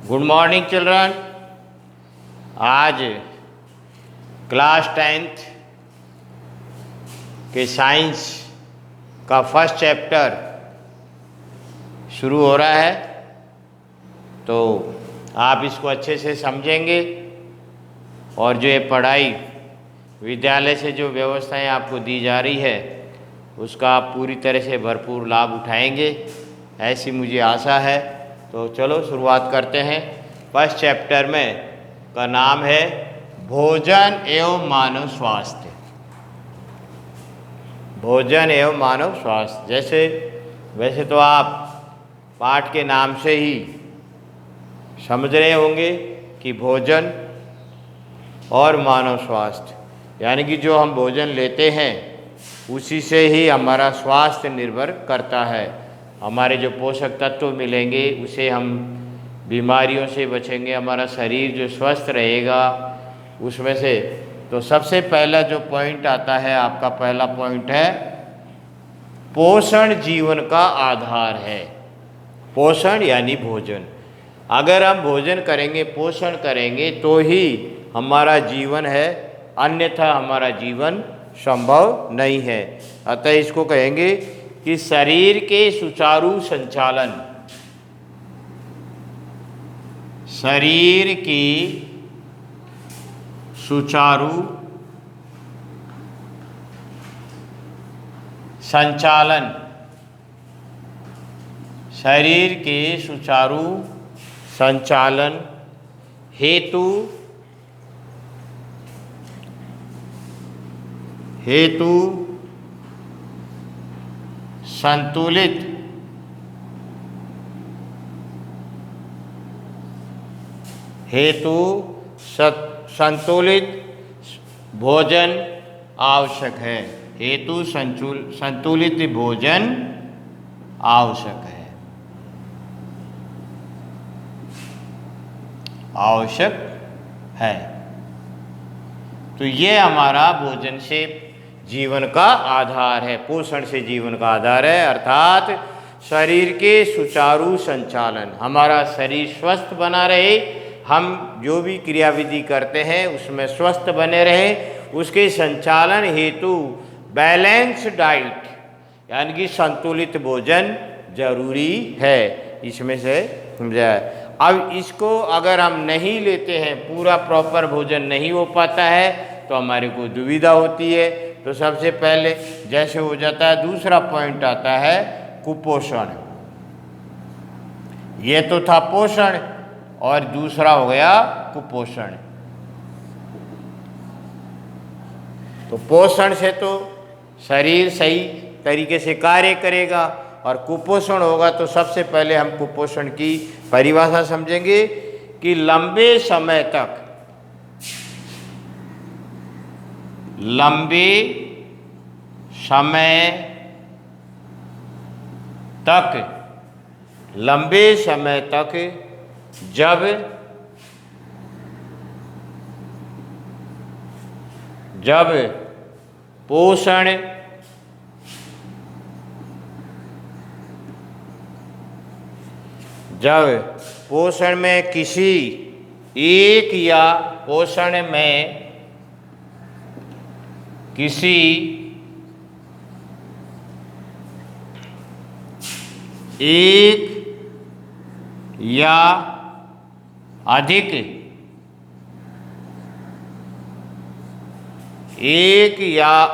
Good morning children. आज class 10th के science का फर्स्ट चैप्टर शुरू हो रहा है, तो आप इसको अच्छे से समझेंगे और जो ये पढ़ाई विद्यालय से जो व्यवस्थाएं आपको दी जा रही है उसका आप पूरी तरह से भरपूर लाभ उठाएंगे, ऐसी मुझे आशा है। तो चलो शुरुआत करते हैं। फर्स्ट चैप्टर में का नाम है भोजन एवं मानव स्वास्थ्य। भोजन एवं मानव स्वास्थ्य। वैसे तो आप पाठ के नाम से ही समझ रहे होंगे कि भोजन और मानव स्वास्थ्य, यानी कि जो हम भोजन लेते हैं उसी से ही हमारा स्वास्थ्य निर्भर करता है। हमारे जो पोषक तत्व मिलेंगे उसे हम बीमारियों से बचेंगे, हमारा शरीर जो स्वस्थ रहेगा उसमें से। तो सबसे पहला जो पॉइंट आता है, आपका पहला पॉइंट है पोषण जीवन का आधार है। पोषण यानी भोजन। अगर हम भोजन करेंगे, पोषण करेंगे तो ही हमारा जीवन है, अन्यथा हमारा जीवन संभव नहीं है। अतः इसको कहेंगे कि शरीर के सुचारू संचालन, शरीर की सुचारू संचालन, शरीर के सुचारू संचालन हेतु संतुलित भोजन आवश्यक है। संतुलित भोजन आवश्यक है। तो ये हमारा भोजन से जीवन का आधार है, पोषण से जीवन का आधार है, अर्थात शरीर के सुचारू संचालन। हमारा शरीर स्वस्थ बना रहे, हम जो भी क्रियाविधि करते हैं उसमें स्वस्थ बने रहे, उसके संचालन हेतु बैलेंस डाइट यानी कि संतुलित भोजन जरूरी है। इसमें से समझा। अब इसको अगर हम नहीं लेते हैं, पूरा प्रॉपर भोजन नहीं हो पाता है, तो हमारे को दुविधा होती है। तो सबसे पहले जैसे हो जाता है, दूसरा पॉइंट आता है कुपोषण। ये तो था पोषण और दूसरा हो गया कुपोषण। तो पोषण से तो शरीर सही तरीके से कार्य करेगा, और कुपोषण होगा तो सबसे पहले हम कुपोषण की परिभाषा समझेंगे कि लंबे समय तक जब पोषण में किसी एक या पोषण में किसी एक या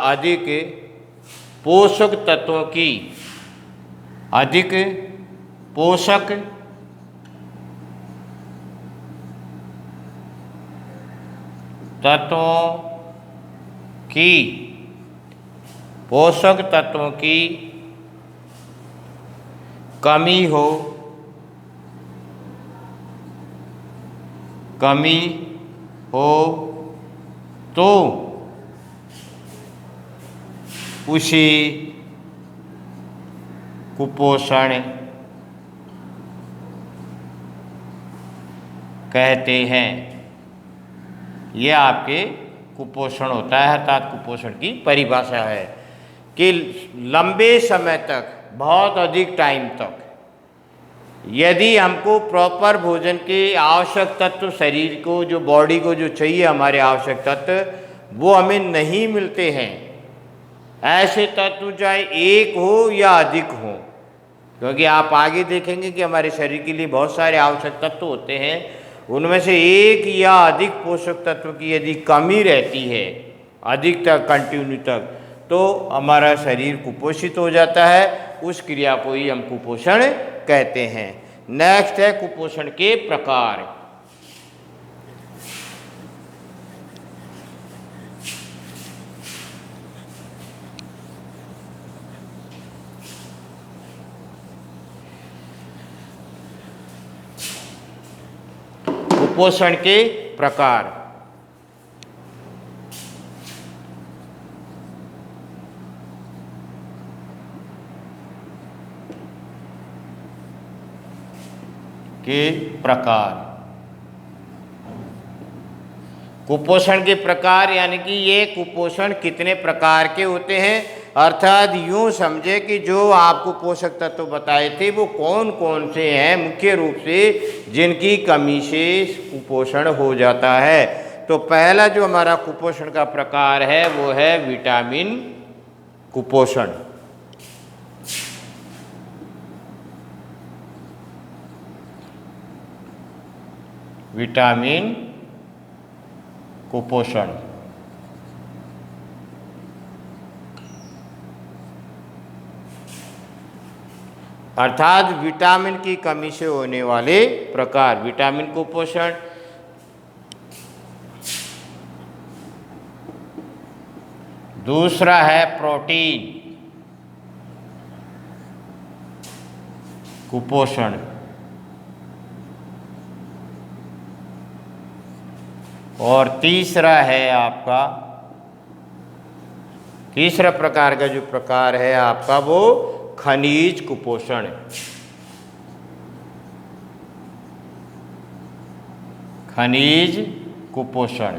अधिक पोषक तत्वों की पोषक तत्वों की कमी हो तो उसे कुपोषण कहते हैं। ये आपके कुपोषण होता है, अर्थात कुपोषण की परिभाषा है कि लंबे समय तक, बहुत अधिक टाइम तक यदि हमको प्रॉपर भोजन के आवश्यक तत्व शरीर को, जो बॉडी को जो चाहिए हमारे आवश्यक तत्व, वो हमें नहीं मिलते हैं, ऐसे तत्व चाहे एक हो या अधिक हो, क्योंकि आप आगे देखेंगे कि हमारे शरीर के लिए बहुत सारे आवश्यक तत्व होते हैं, उनमें से एक या अधिक पोषक तत्व की यदि कमी रहती है अधिक तक, कंटिन्यू तक, तो हमारा शरीर कुपोषित हो जाता है। उस क्रिया को ही हम कुपोषण कहते हैं। नेक्स्ट है कुपोषण के प्रकार। कुपोषण के प्रकार। कुपोषण के प्रकार यानी कि ये कुपोषण कितने प्रकार के होते हैं, अर्थात यूँ समझे कि जो आपको पोषक तत्व बताए थे वो कौन कौन से हैं मुख्य रूप से जिनकी कमी से कुपोषण हो जाता है। तो पहला जो हमारा कुपोषण का प्रकार है वो है विटामिन कुपोषण। विटामिन कुपोषण। अर्थात विटामिन की कमी से होने वाले प्रकार विटामिन कुपोषण। दूसरा है प्रोटीन कुपोषण। और तीसरा है आपका, तीसरा प्रकार का जो प्रकार है आपका वो खनिज कुपोषण। खनिज कुपोषण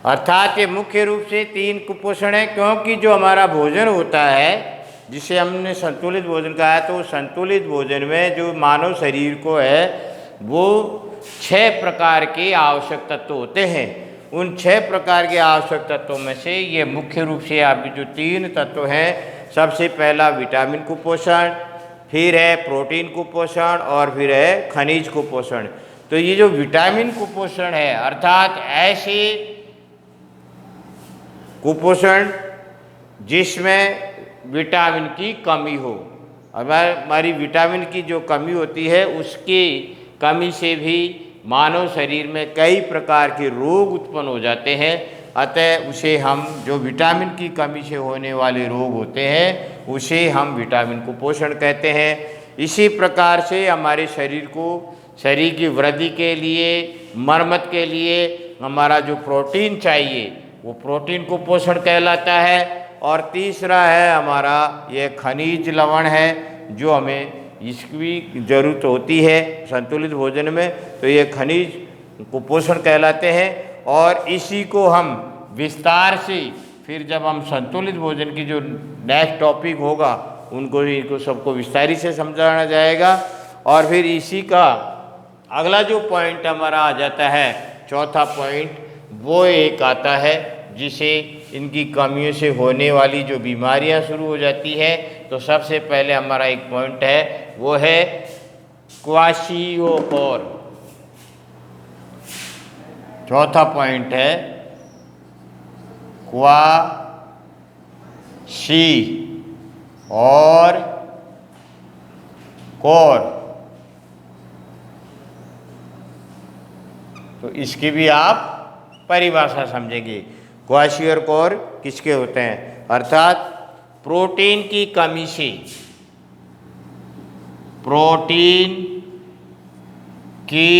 अर्थात ये मुख्य रूप से 3 कुपोषण है, क्योंकि जो हमारा भोजन होता है जिसे हमने संतुलित भोजन कहा है, तो संतुलित भोजन में जो मानव शरीर को है वो 6 प्रकार के आवश्यक तत्व होते हैं। उन 6 प्रकार के आवश्यक तत्वों में से ये मुख्य रूप से आपके जो 3 तत्व हैं, सबसे पहला विटामिन कुपोषण, फिर है प्रोटीन कुपोषण और फिर है खनिज कुपोषण। तो ये जो विटामिन कुपोषण है अर्थात ऐसे कुपोषण जिसमें विटामिन की कमी हो। हमारी विटामिन की जो कमी होती है उसकी कमी से भी मानव शरीर में कई प्रकार के रोग उत्पन्न हो जाते हैं। अतः उसे हम जो विटामिन की कमी से होने वाले रोग होते हैं उसे हम विटामिन कुपोषण कहते हैं। इसी प्रकार से हमारे शरीर को, शरीर की वृद्धि के लिए, मरम्मत के लिए हमारा जो प्रोटीन चाहिए वो प्रोटीन कुपोषण कहलाता है। और तीसरा है हमारा ये खनिज लवण है जो हमें इसकी भी ज़रूरत होती है संतुलित भोजन में, तो ये खनिज कुपोषण कहलाते हैं। और इसी को हम विस्तार से फिर जब हम संतुलित भोजन की जो नेक्स्ट टॉपिक होगा इनको सबको विस्तारित से समझाना जाएगा। और फिर इसी का अगला जो पॉइंट हमारा आ जाता है, चौथा पॉइंट, वो एक आता है जिसे इनकी कमियों से होने वाली जो बीमारियां शुरू हो जाती है। तो सबसे पहले हमारा एक पॉइंट है वो है क्वाशियोकोर। चौथा पॉइंट है क्वाशी और कोर। तो इसकी भी आप परिभाषा समझेंगे। क्वाशी और कोर किसके होते हैं, अर्थात प्रोटीन की कमी से, प्रोटीन की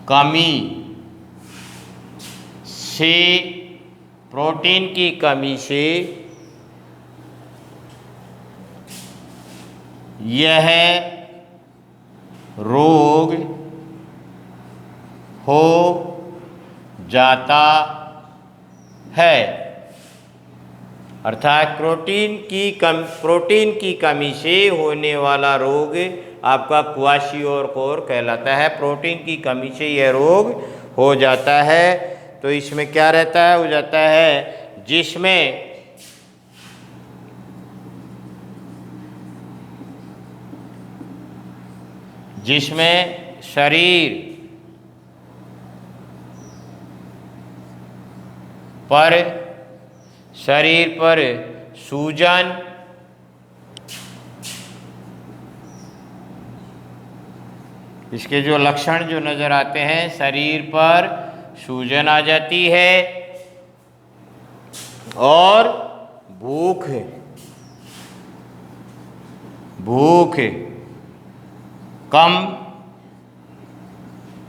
कमी से, प्रोटीन की कमी से यह रोग हो जाता है। अर्थात प्रोटीन की कमी से होने वाला रोग आपका क्वाशियोरकोर कहलाता है। प्रोटीन की कमी से यह रोग हो जाता है। तो इसमें क्या रहता है, हो जाता है जिसमें शरीर पर सूजन, इसके जो लक्षण जो नजर आते हैं, शरीर पर सूजन आ जाती है और भूख कम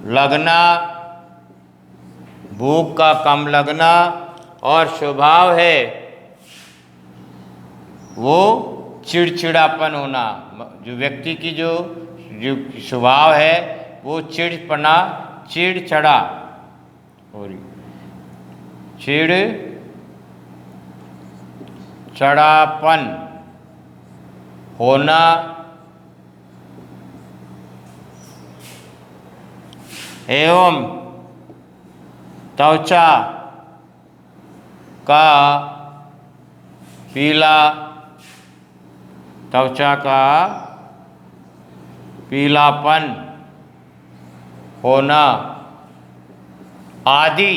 लगना, भूख का कम लगना, और स्वभाव है वो चिड़चिड़ापन होना। जो व्यक्ति की जो स्वभाव है वो चिड़चड़ा और चिड़चड़ापन होना एवं त्वचा का पीलापन होना आदि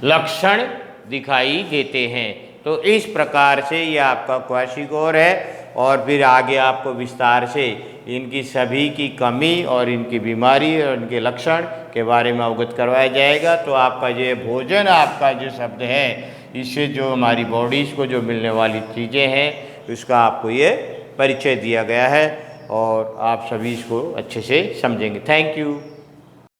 लक्षण दिखाई देते हैं। तो इस प्रकार से ये आपका क्वाशियोरकोर है। और फिर आगे आपको विस्तार से इनकी सभी की कमी और इनकी बीमारी और इनके लक्षण के बारे में अवगत करवाया जाएगा। तो आपका ये भोजन, आपका जो शब्द है, इससे जो हमारी बॉडीज़ को जो मिलने वाली चीज़ें हैं उसका आपको ये परिचय दिया गया है और आप सभी इसको अच्छे से समझेंगे। Thank you.